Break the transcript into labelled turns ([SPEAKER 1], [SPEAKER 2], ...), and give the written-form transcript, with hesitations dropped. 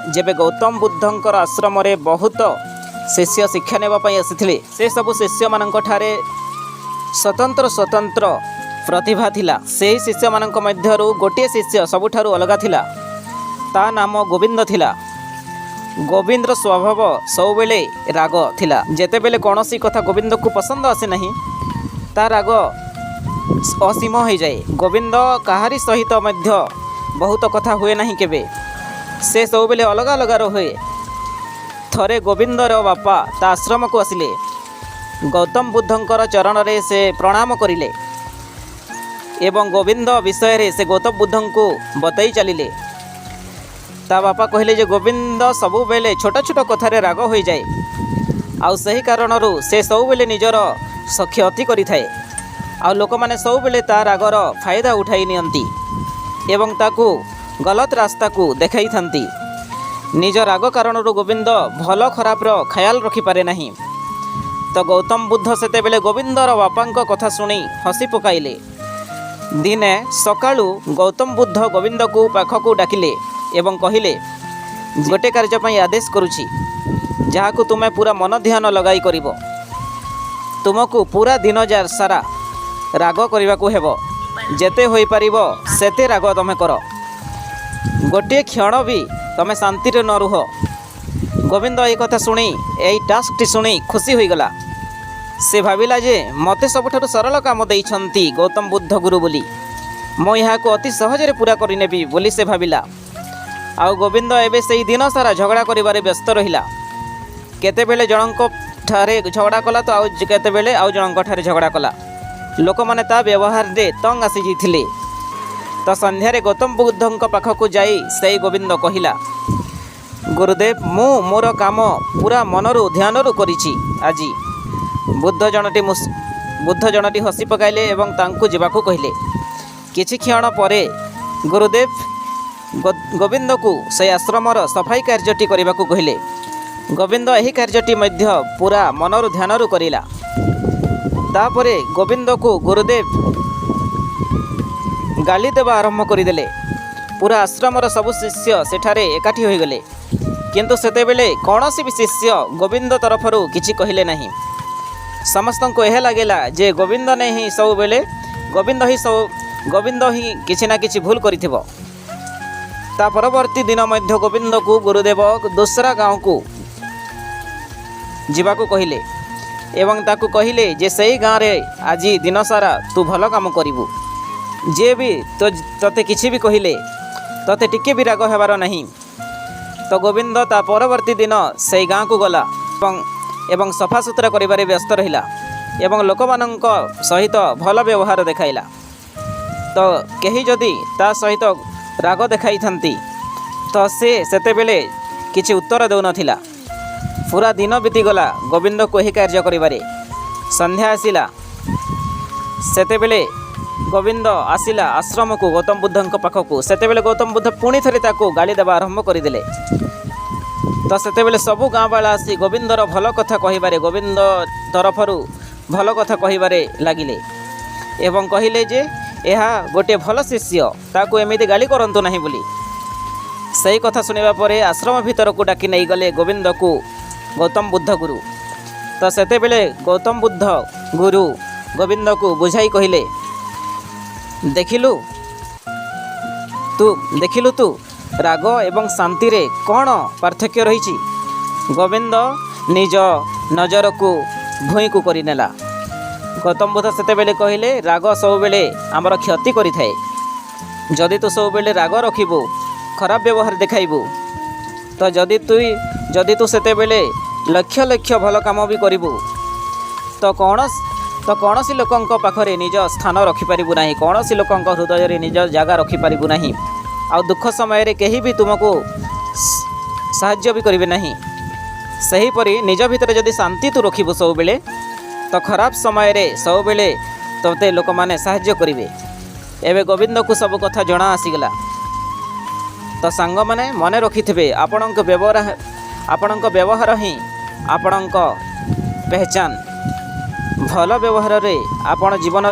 [SPEAKER 1] जेबे गौतम बुद्धंकर आश्रम रे बहुत शिष्य शिक्षा नेबाई आसी से सबु शिष्य मानक ठारे स्वतंत्र स्वतंत्र प्रतिभा थिला। से शिष्य मानक मध्यरु गोटे शिष्य सबुठारु अलगा थिला। ता नाम गोविंद थिला। गोविंदर स्वभाव सबुबेले राग थिला। जेतेबेले कौनसी कथा गोविंद को पसंद आसे नहीं ता राग असीम हो जाए। गोविंद काहारी सहित मध्य बहुत कथा हुए नहीं केबे। से सबुबेले अलगा अलगा रहे। थरे गोविंदर बापा ता आश्रम को आसिले। गौतम बुद्धंकर चरण रे से प्रणाम करिले एवं गोविंद विषय रे से गौतम बुद्धं को बतई चलिले। ता बापा कहले जे गोविंद सबुबेले छोट छोट कथारे राग हो जाए। आउ सही कारणरू से सबुबेले निजर क्षति करिथाए। आउ लोक माने सबुबेले ता रागर फायदा उठाई नियंती एवं ताकू गलत रास्ता को देखाई थांती। निज राग कारणरू गोविंद भल खराब रो ख्याल रखि पारे नहीं। तो गौतम बुद्ध सेतेबेले गोविंदर बापांक कथा शुणी हसी पकाइले। दिने सकाळु गौतम बुद्ध गोविंद को पाखकू डाकिले एवं कहिले गोटे कार्य पई आदेश करुछि जहाकू तुमे पूरा मन ध्यान लगाई करिवो। तुमको पूरा दिन जार सारा राग करबाकू हेबो। जेते होई पारिबो सेते राग तमे कर। गोटे क्षण भी तमे शांति रे न रुह। गोविंद ए कथा शुणी यही टास्कटी शुणी खुशी हो गला। से भाविला जे मते सबुठारु सरल काम देइछंती गौतम बुद्ध गुरु बोली मो यहाँ को अति सहजरे पूरा करिनेबी बोली से भाविला। आउ गोविंद एबे सेही दिन सारा झगड़ा करिबारे व्यस्त रहिला। केतेबेले जनक ठारे झगड़ा कला तो आउ केतेबेले आउ जनक ठारे झगड़ा कला। लोक माने ता व्यवहार दे तंग आसी जिथिले। तो संध्यारे गौतम बुद्धंक पाखकू जाई सेही गोविंद कहिला गुरुदेव मु मोर काम पूरा मनरु ध्यानरु करिछि आजी। बुद्ध जनटी हसी पकाइले एवं तांकु जीवाकू कहिले। किछि क्षण परे गुरुदेव गोविंद को से आश्रमर सफाई कार्यटी करबाकू कहिले। गोविंद एही कार्यटी मध्य पूरा मनरु ध्यानरु करिला। तापरे गोविंद को गुरुदेव गाली देवा आरंभ करदेले। पूरा आश्रमर सबु शिष्य सेठारे एकाठी हो गले। किंतु सेतेबेले कौनसी भी शिष्य गोविंद तरफरु किछि कहिले नहीं। समस्तंको यह लगेला जे गोविंद ने ही सब बेले गोविंद ही किछि ना किछि भूल करिथिबो। ता परवर्ती दिन मध्य गोविंद को गुरुदेव दूसरा गाँव को जीवाकू कहिले एवं ताकू कहिले जे सही गाँव रे आज दिन सारा तू भल काम करिवु। जे भी तते किछि भी कहिले तते टिके भी राग हेबार नहीं। तो गोविंद ता परवर्ती दिन से गाँ को गला एवं सफा सुतरा करिबारे व्यस्त रहिला एवं लोकमानंक सहित भल व्यवहार देखाइला। तो केही जदि ता सहित राग देखाई थांती तो से सेतेबेले किछि उत्तर देउ नथिला। पूरा दिन बीतीगला गोविंद को यही कार्य करिबारे। संध्या आसिला सेतेबेले गोविंद आसिला आश्रम को गौतम बुद्धंक पाखकू। सेतेबेले गौतम बुद्ध पुणी थरे ताको गाली देवा आरंभ करदेले। तो सेतेबेले सबु गाँ वाला आसी गोविंदर भल कथा कहिबारे गोविंद तरफरु भल कथा कहिबारे लागिले एवं कहिले जे एहा गोटे भल शिष्य ताको एमिति गाली करंतु नाही बोली। सही कथा सुनिबा परे आश्रम भीतर को डाकी नहीं गले गोविंद को गौतम बुद्ध गुरु। तो सेतेबेले गौतम बुद्ध गुरु गोविंद को बुझाई कहिले देखिलु तू राग एवं शांति रे कौन पार्थक्य रही। गोविंद निज नजर को भूई को करिनेला। गौतम बुद्ध सेतेबेले कहिले राग सबुबेले आमर क्षति करिथाए। जदि तू सबुबेले राग रखिबु खराब व्यवहार देखाइबु तो जदि तू सेतेबेले लक्ष लक्ष भल काम भी करिबु तो कौनसी लोकंक पाखरे निज स्थान रखिपारिबु नाही। कौनसी लोकंक हृदय रे निज जागा रखिपारिबु नाही। आ दुख समय रे केही भी तुमको साहाय्य भी करिवे नाही। सही परी निज भितर जदि शांति तू रखिबु सब बेले तो खराब समय रे सब बेले तोते लोक माने साहाय्य करिवे। एबे गोविंद को सब कथा जणा आसीगला। तो सांग माने मने रखिथिबे आपणक व्यवहार ही आपणक पहचान। भल व्यवहार रे आपण जीवन